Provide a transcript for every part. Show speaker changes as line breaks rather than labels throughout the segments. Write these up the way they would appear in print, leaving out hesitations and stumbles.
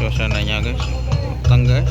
suasananya guys, datang guys.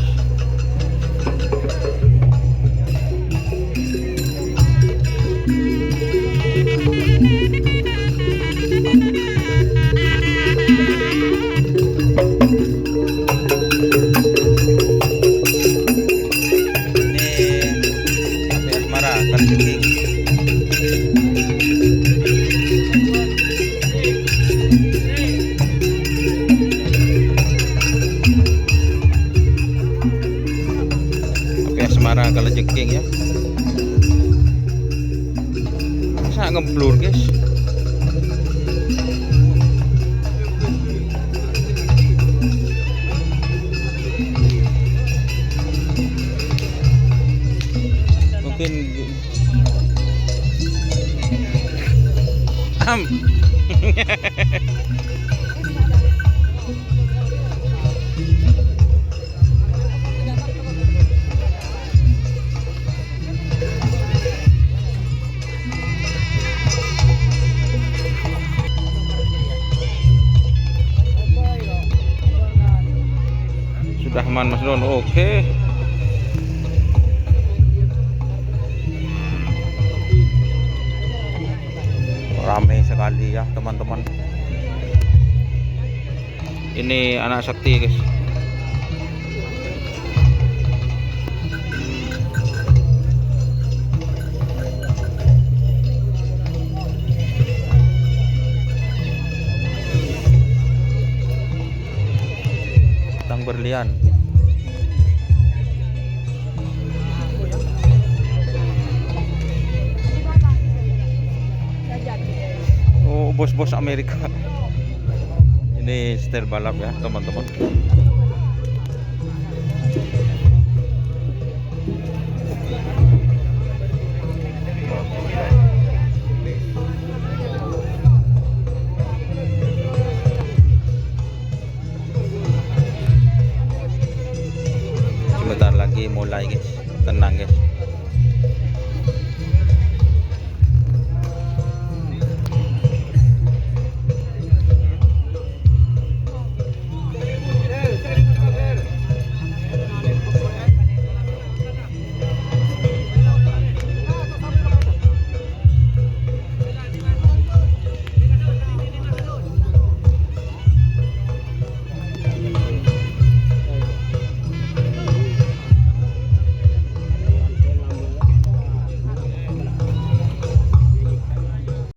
Asmara Kalajengking ya. Masa ngeblur guys. Mungkin sudah aman Mas Don. Oke. Ramai sekali ya teman-teman. Ini anak sakti guys. Tang berlian. Oh, bos-bos Amerika. Ini setir balap ya teman-teman. Sebentar lagi mulai guys, tenang guys.